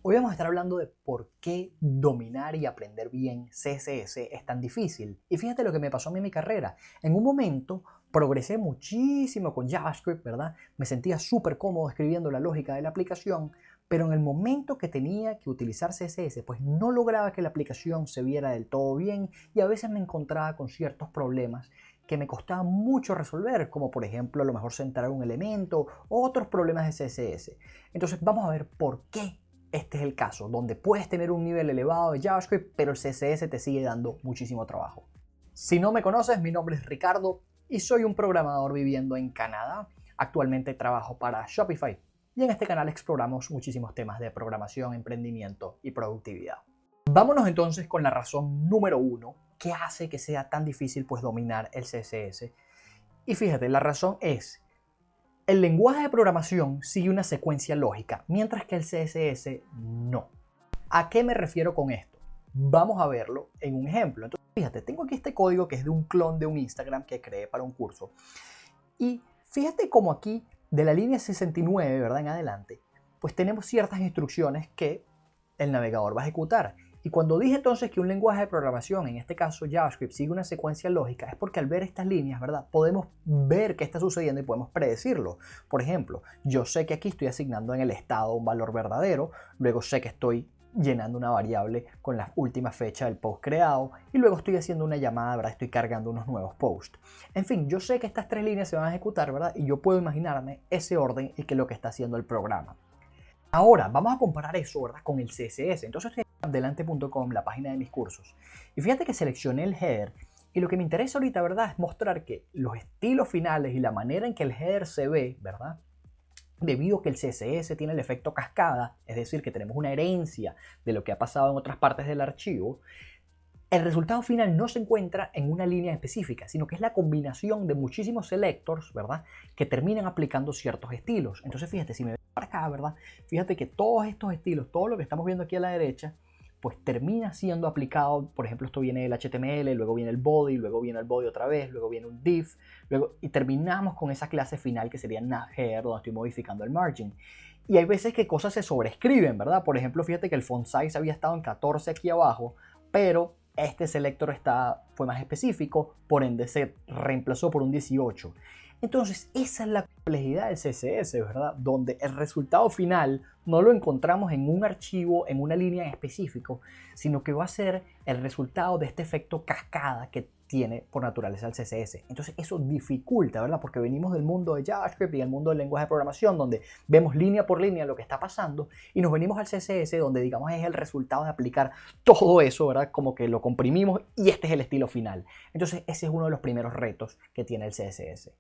Hoy vamos a estar hablando de por qué dominar y aprender bien CSS es tan difícil. Y fíjate lo que me pasó a mí en mi carrera. En un momento progresé muchísimo con JavaScript, ¿verdad? Me sentía súper cómodo escribiendo la lógica de la aplicación, pero en el momento que tenía que utilizar CSS, pues no lograba que la aplicación se viera del todo bien y a veces me encontraba con ciertos problemas que me costaba mucho resolver, como por ejemplo a lo mejor centrar un elemento o otros problemas de CSS. Entonces vamos a ver por qué este es el caso, donde puedes tener un nivel elevado de JavaScript, pero el CSS te sigue dando muchísimo trabajo. Si no me conoces, mi nombre es Ricardo y soy un programador viviendo en Canadá. Actualmente trabajo para Shopify y en este canal exploramos muchísimos temas de programación, emprendimiento y productividad. Vámonos entonces con la razón número 1 que hace que sea tan difícil pues dominar el CSS. Y fíjate, la razón es: el lenguaje de programación sigue una secuencia lógica, mientras que el CSS no. ¿A qué me refiero con esto? Vamos a verlo en un ejemplo. Entonces, fíjate, tengo aquí este código que es de un clon de un Instagram que creé para un curso. Y fíjate como aquí, de la línea 69, ¿verdad? En adelante, pues tenemos ciertas instrucciones que el navegador va a ejecutar. Y cuando dije entonces que un lenguaje de programación, en este caso JavaScript, sigue una secuencia lógica, es porque al ver estas líneas, ¿verdad? Podemos ver qué está sucediendo y podemos predecirlo. Por ejemplo, yo sé que aquí estoy asignando en el estado un valor verdadero, luego sé que estoy llenando una variable con la última fecha del post creado y luego estoy haciendo una llamada, ¿verdad? Estoy cargando unos nuevos posts. En fin, yo sé que estas tres líneas se van a ejecutar, ¿verdad? Y yo puedo imaginarme ese orden y qué es lo que está haciendo el programa. Ahora, vamos a comparar eso, ¿verdad? Con el CSS. Entonces estoy en adelante.com, la página de mis cursos. Y fíjate que seleccioné el header. Y lo que me interesa ahorita, ¿verdad? Es mostrar que los estilos finales y la manera en que el header se ve, ¿verdad? Debido a que el CSS tiene el efecto cascada, es decir, que tenemos una herencia de lo que ha pasado en otras partes del archivo, el resultado final no se encuentra en una línea específica, sino que es la combinación de muchísimos selectors, ¿verdad? Que terminan aplicando ciertos estilos. Entonces, fíjate, si me ves para acá, ¿verdad? Fíjate que todos estos estilos, todo lo que estamos viendo aquí a la derecha, pues termina siendo aplicado. Por ejemplo, esto viene del HTML, luego viene el body, luego viene el body otra vez, luego viene un div, luego, y terminamos con esa clase final que sería navHeader, donde estoy modificando el margin. Y hay veces que cosas se sobreescriben, ¿verdad? Por ejemplo, fíjate que el font size había estado en 14 aquí abajo, pero este selector fue más específico, por ende se reemplazó por un 18. Entonces, esa es la complejidad del CSS, ¿verdad? Donde el resultado final no lo encontramos en un archivo, en una línea en específico, sino que va a ser el resultado de este efecto cascada que tiene por naturaleza el CSS. Entonces eso dificulta, ¿verdad? Porque venimos del mundo de JavaScript y del mundo del lenguaje de programación, donde vemos línea por línea lo que está pasando, y nos venimos al CSS, donde digamos es el resultado de aplicar todo eso, ¿verdad? Como que lo comprimimos y este es el estilo final. Entonces ese es uno de los primeros retos que tiene el CSS.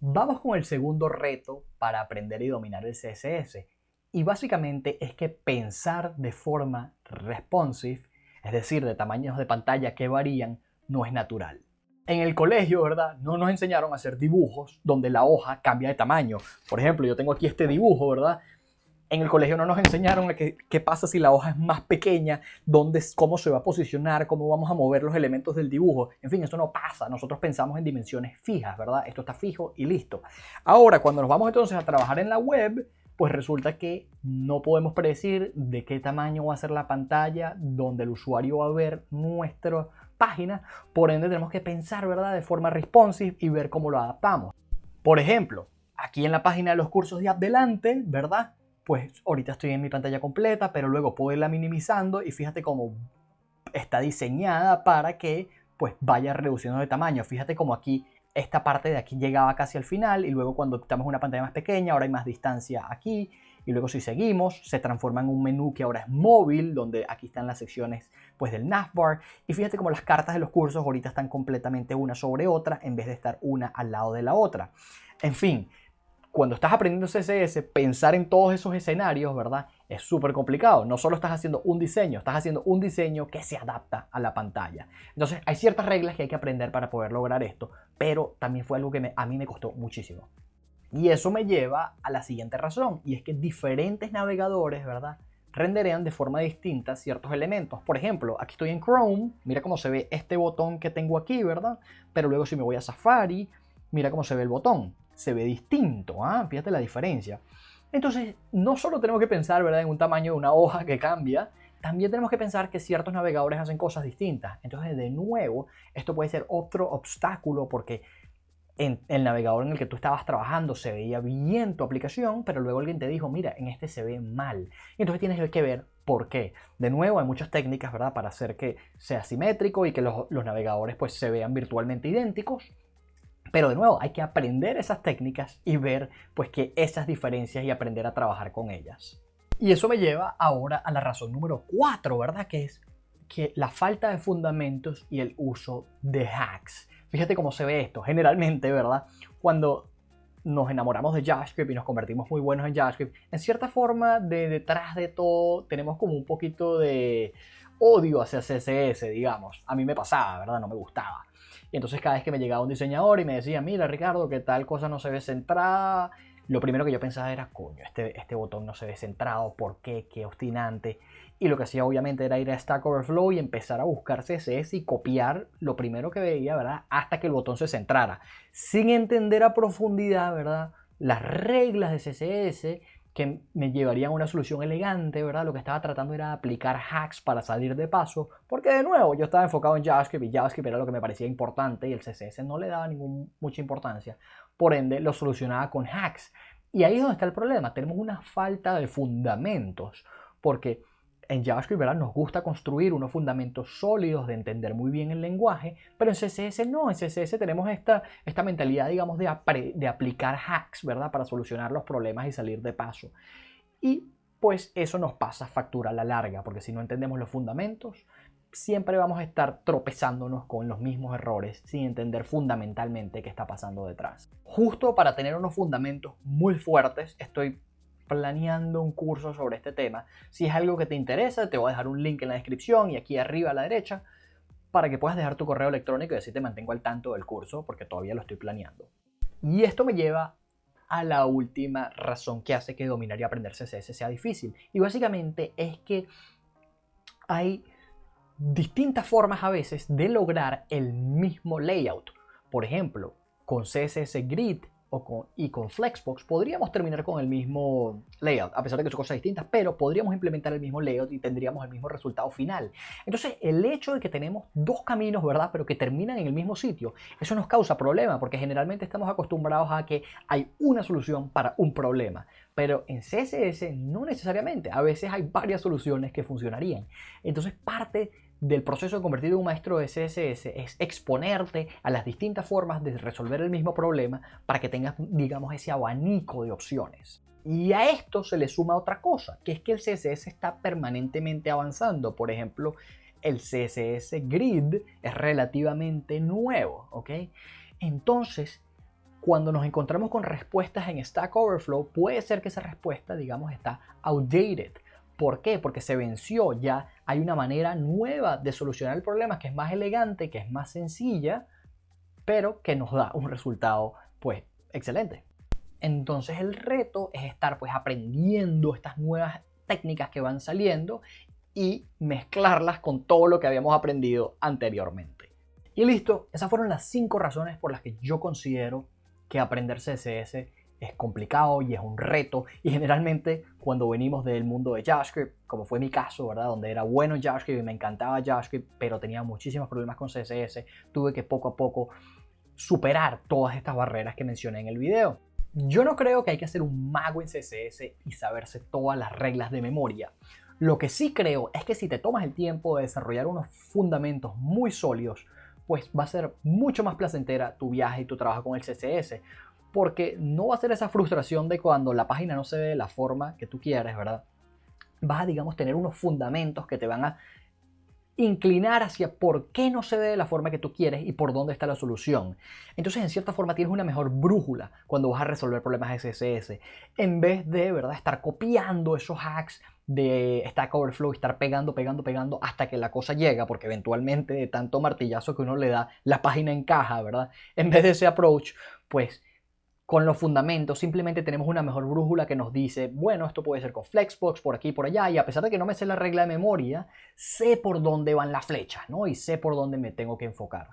Vamos con el segundo reto para aprender y dominar el CSS. Y básicamente es que pensar de forma responsive, es decir, de tamaños de pantalla que varían, no es natural. En el colegio, ¿verdad? No nos enseñaron a hacer dibujos donde la hoja cambia de tamaño. Por ejemplo, yo tengo aquí este dibujo, ¿verdad? En el colegio no nos enseñaron a qué pasa si la hoja es más pequeña, cómo se va a posicionar, cómo vamos a mover los elementos del dibujo. En fin, eso no pasa. Nosotros pensamos en dimensiones fijas, ¿verdad? Esto está fijo y listo. Ahora, cuando nos vamos entonces a trabajar en la web, pues resulta que no podemos predecir de qué tamaño va a ser la pantalla donde el usuario va a ver nuestra página. Por ende, tenemos que pensar, ¿verdad?, de forma responsive y ver cómo lo adaptamos. Por ejemplo, aquí en la página de los cursos de Adelante, ¿verdad?, pues ahorita estoy en mi pantalla completa, pero luego puedo irla minimizando y fíjate cómo está diseñada para que pues vaya reduciendo de tamaño. Fíjate cómo aquí esta parte de aquí llegaba casi al final y luego cuando estamos en una pantalla más pequeña ahora hay más distancia aquí, y luego si seguimos se transforma en un menú que ahora es móvil, donde aquí están las secciones pues del navbar, y fíjate cómo las cartas de los cursos ahorita están completamente una sobre otra en vez de estar una al lado de la otra. En fin, cuando estás aprendiendo CSS, pensar en todos esos escenarios, ¿verdad?, es súper complicado. No solo estás haciendo un diseño, estás haciendo un diseño que se adapta a la pantalla. Entonces, hay ciertas reglas que hay que aprender para poder lograr esto, pero también fue algo que a mí me costó muchísimo. Y eso me lleva a la siguiente razón, y es que diferentes navegadores, ¿verdad?, renderean de forma distinta ciertos elementos. Por ejemplo, aquí estoy en Chrome, mira cómo se ve este botón que tengo aquí, ¿verdad? Pero luego si me voy a Safari, mira cómo se ve el botón. Se ve distinto, ¿ah? Fíjate la diferencia. Entonces, no solo tenemos que pensar, ¿verdad?, en un tamaño de una hoja que cambia, también tenemos que pensar que ciertos navegadores hacen cosas distintas. Entonces, de nuevo, esto puede ser otro obstáculo porque en el navegador en el que tú estabas trabajando se veía bien tu aplicación, pero luego alguien te dijo, mira, en este se ve mal. Y entonces tienes que ver por qué. De nuevo, hay muchas técnicas, ¿verdad?, para hacer que sea simétrico y que los navegadores pues se vean virtualmente idénticos. Pero de nuevo, hay que aprender esas técnicas y ver pues que esas diferencias y aprender a trabajar con ellas. Y eso me lleva ahora a la razón número 4, ¿verdad? Que es que la falta de fundamentos y el uso de hacks. Fíjate cómo se ve esto. Generalmente, ¿verdad?, cuando nos enamoramos de JavaScript y nos convertimos muy buenos en JavaScript, en cierta forma, detrás de todo, tenemos como un poquito de odio hacia CSS, digamos. A mí me pasaba, ¿verdad? No me gustaba. Y entonces cada vez que me llegaba un diseñador y me decía, mira Ricardo, que tal cosa no se ve centrada, lo primero que yo pensaba era, coño, este botón no se ve centrado, ¿por qué? Qué obstinante. Y lo que hacía obviamente era ir a Stack Overflow y empezar a buscar CSS y copiar lo primero que veía, ¿verdad?, hasta que el botón se centrara, sin entender a profundidad, ¿verdad?, las reglas de CSS que me llevarían a una solución elegante, ¿verdad? Lo que estaba tratando era aplicar hacks para salir de paso, porque de nuevo yo estaba enfocado en JavaScript y JavaScript era lo que me parecía importante y el CSS no le daba mucha importancia. Por ende, lo solucionaba con hacks. Y ahí es donde está el problema. Tenemos una falta de fundamentos, porque en JavaScript, ¿verdad?, nos gusta construir unos fundamentos sólidos de entender muy bien el lenguaje, pero en CSS no. En CSS tenemos esta mentalidad, digamos, de aplicar hacks, ¿verdad?, para solucionar los problemas y salir de paso. Y pues eso nos pasa factura a la larga, porque si no entendemos los fundamentos, siempre vamos a estar tropezándonos con los mismos errores sin entender fundamentalmente qué está pasando detrás. Justo para tener unos fundamentos muy fuertes, estoy planeando un curso sobre este tema. Si es algo que te interesa, te voy a dejar un link en la descripción y aquí arriba a la derecha para que puedas dejar tu correo electrónico y así te mantengo al tanto del curso porque todavía lo estoy planeando. Y esto me lleva a la última razón que hace que dominar y aprender CSS sea difícil. Y básicamente es que hay distintas formas a veces de lograr el mismo layout. Por ejemplo, con CSS Grid y con Flexbox podríamos terminar con el mismo layout, a pesar de que son cosas distintas, pero podríamos implementar el mismo layout y tendríamos el mismo resultado final. Entonces, el hecho de que tenemos dos caminos, ¿verdad?, pero que terminan en el mismo sitio, eso nos causa problema, porque generalmente estamos acostumbrados a que hay una solución para un problema. Pero en CSS no necesariamente, a veces hay varias soluciones que funcionarían. Entonces, parte del proceso de convertirte en un maestro de CSS es exponerte a las distintas formas de resolver el mismo problema para que tengas, digamos, ese abanico de opciones. Y a esto se le suma otra cosa, que es que el CSS está permanentemente avanzando. Por ejemplo, el CSS Grid es relativamente nuevo, ¿ok? Entonces, cuando nos encontramos con respuestas en Stack Overflow, puede ser que esa respuesta, digamos, está outdated. ¿Por qué? Porque se venció, ya hay una manera nueva de solucionar el problema que es más elegante, que es más sencilla, pero que nos da un resultado pues excelente. Entonces el reto es estar pues aprendiendo estas nuevas técnicas que van saliendo y mezclarlas con todo lo que habíamos aprendido anteriormente. Y listo, esas fueron las 5 razones por las que yo considero que aprender CSS es complicado y es un reto, y generalmente cuando venimos del mundo de JavaScript, como fue mi caso, ¿verdad?, donde era bueno en JavaScript y me encantaba JavaScript, pero tenía muchísimos problemas con CSS, tuve que poco a poco superar todas estas barreras que mencioné en el video. Yo no creo que hay que ser un mago en CSS y saberse todas las reglas de memoria. Lo que sí creo es que si te tomas el tiempo de desarrollar unos fundamentos muy sólidos, pues va a ser mucho más placentera tu viaje y tu trabajo con el CSS, porque no va a ser esa frustración de cuando la página no se ve de la forma que tú quieres, ¿verdad? Vas a, digamos, tener unos fundamentos que te van a inclinar hacia por qué no se ve de la forma que tú quieres y por dónde está la solución. Entonces, en cierta forma, tienes una mejor brújula cuando vas a resolver problemas de CSS, en vez de, ¿verdad?, estar copiando esos hacks de Stack Overflow y estar pegando hasta que la cosa llega, porque eventualmente de tanto martillazo que uno le da, la página encaja, ¿verdad? En vez de ese approach, pues con los fundamentos simplemente tenemos una mejor brújula que nos dice, bueno, esto puede ser con Flexbox, por aquí y por allá, y a pesar de que no me sé la regla de memoria, sé por dónde van las flechas, ¿no? Y sé por dónde me tengo que enfocar.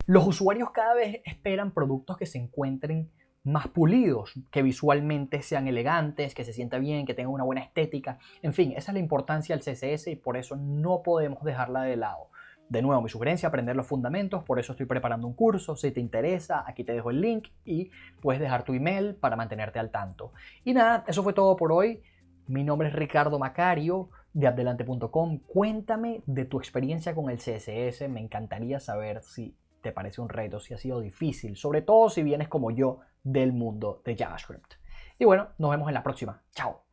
Los usuarios cada vez esperan productos que se encuentren más pulidos, que visualmente sean elegantes, que se sienta bien, que tengan una buena estética. En fin, esa es la importancia del CSS y por eso no podemos dejarla de lado. De nuevo, mi sugerencia, aprender los fundamentos, por eso estoy preparando un curso. Si te interesa, aquí te dejo el link y puedes dejar tu email para mantenerte al tanto. Y nada, eso fue todo por hoy. Mi nombre es Ricardo Macario de Adelante.com. Cuéntame de tu experiencia con el CSS. Me encantaría saber si te parece un reto, si ha sido difícil, sobre todo si vienes como yo del mundo de JavaScript. Y bueno, nos vemos en la próxima. Chao.